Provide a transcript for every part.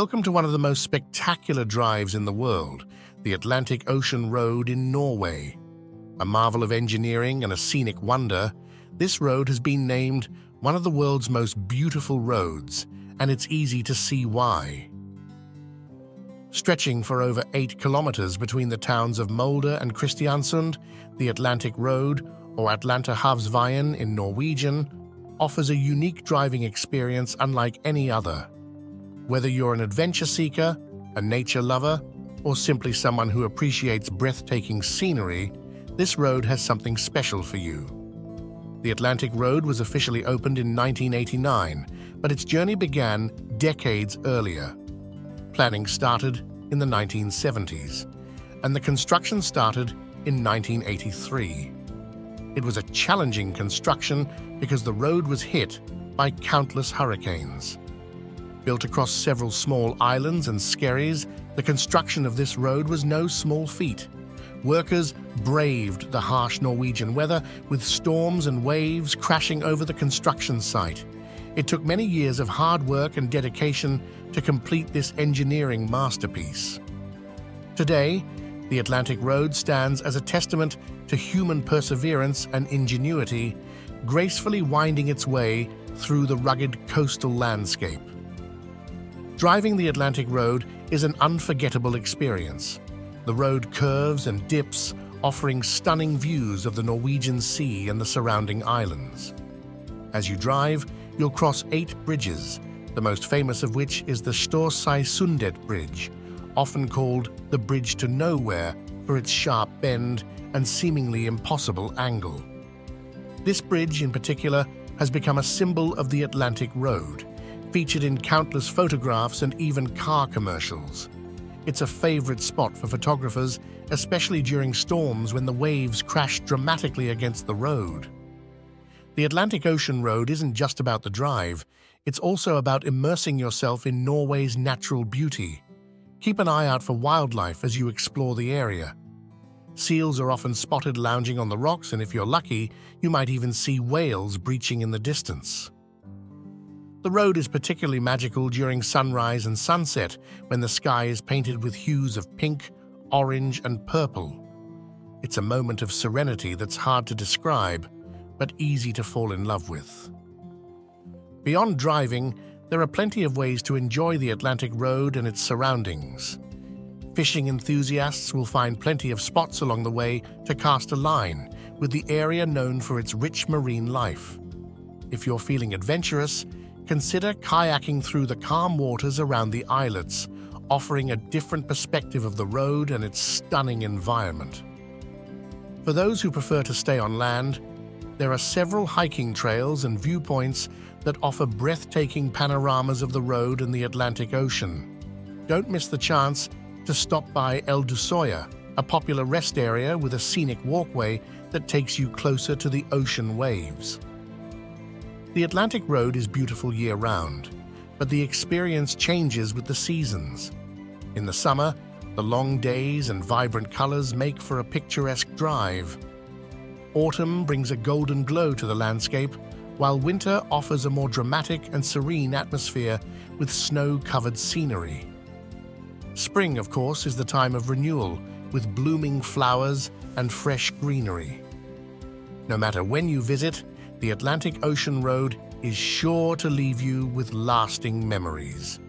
Welcome to one of the most spectacular drives in the world, the Atlantic Ocean Road in Norway. A marvel of engineering and a scenic wonder, this road has been named one of the world's most beautiful roads, and it's easy to see why. Stretching for over 8 kilometers between the towns of Molde and Kristiansund, the Atlantic Road, or Atlanterhavsveien in Norwegian, offers a unique driving experience unlike any other. Whether you're an adventure seeker, a nature lover, or simply someone who appreciates breathtaking scenery, this road has something special for you. The Atlantic Road was officially opened in 1989, but its journey began decades earlier. Planning started in the 1970s, and the construction started in 1983. It was a challenging construction because the road was hit by countless hurricanes. Built across several small islands and skerries, the construction of this road was no small feat. Workers braved the harsh Norwegian weather, with storms and waves crashing over the construction site. It took many years of hard work and dedication to complete this engineering masterpiece. Today, the Atlantic Road stands as a testament to human perseverance and ingenuity, gracefully winding its way through the rugged coastal landscape. Driving the Atlantic Road is an unforgettable experience. The road curves and dips, offering stunning views of the Norwegian Sea and the surrounding islands. As you drive, you'll cross 8 bridges, the most famous of which is the Sundet Bridge, often called the Bridge to Nowhere for its sharp bend and seemingly impossible angle. This bridge in particular has become a symbol of the Atlantic Road, featured in countless photographs and even car commercials. It's a favorite spot for photographers, especially during storms when the waves crash dramatically against the road. The Atlantic Ocean Road isn't just about the drive, it's also about immersing yourself in Norway's natural beauty. Keep an eye out for wildlife as you explore the area. Seals are often spotted lounging on the rocks, and if you're lucky, you might even see whales breaching in the distance. The road is particularly magical during sunrise and sunset, when the sky is painted with hues of pink, orange, and purple. It's a moment of serenity that's hard to describe, but easy to fall in love with. Beyond driving, there are plenty of ways to enjoy the Atlantic Road and its surroundings. Fishing enthusiasts will find plenty of spots along the way to cast a line, with the area known for its rich marine life. If you're feeling adventurous, consider kayaking through the calm waters around the islets, offering a different perspective of the road and its stunning environment. For those who prefer to stay on land, there are several hiking trails and viewpoints that offer breathtaking panoramas of the road and the Atlantic Ocean. Don't miss the chance to stop by El Dusoya, a popular rest area with a scenic walkway that takes you closer to the ocean waves. The Atlantic Road is beautiful year-round, but the experience changes with the seasons. In the summer, the long days and vibrant colors make for a picturesque drive. Autumn brings a golden glow to the landscape, while winter offers a more dramatic and serene atmosphere with snow-covered scenery. Spring, of course, is the time of renewal, with blooming flowers and fresh greenery. No matter when you visit, the Atlantic Ocean Road is sure to leave you with lasting memories.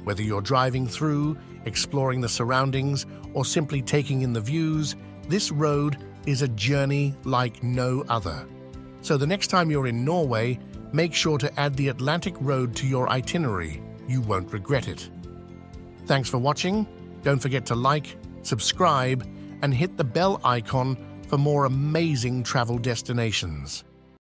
Whether you're driving through, exploring the surroundings, or simply taking in the views, this road is a journey like no other. So the next time you're in Norway, make sure to add the Atlantic Road to your itinerary. You won't regret it. Thanks for watching. Don't forget to like, subscribe, and hit the bell icon for more amazing travel destinations.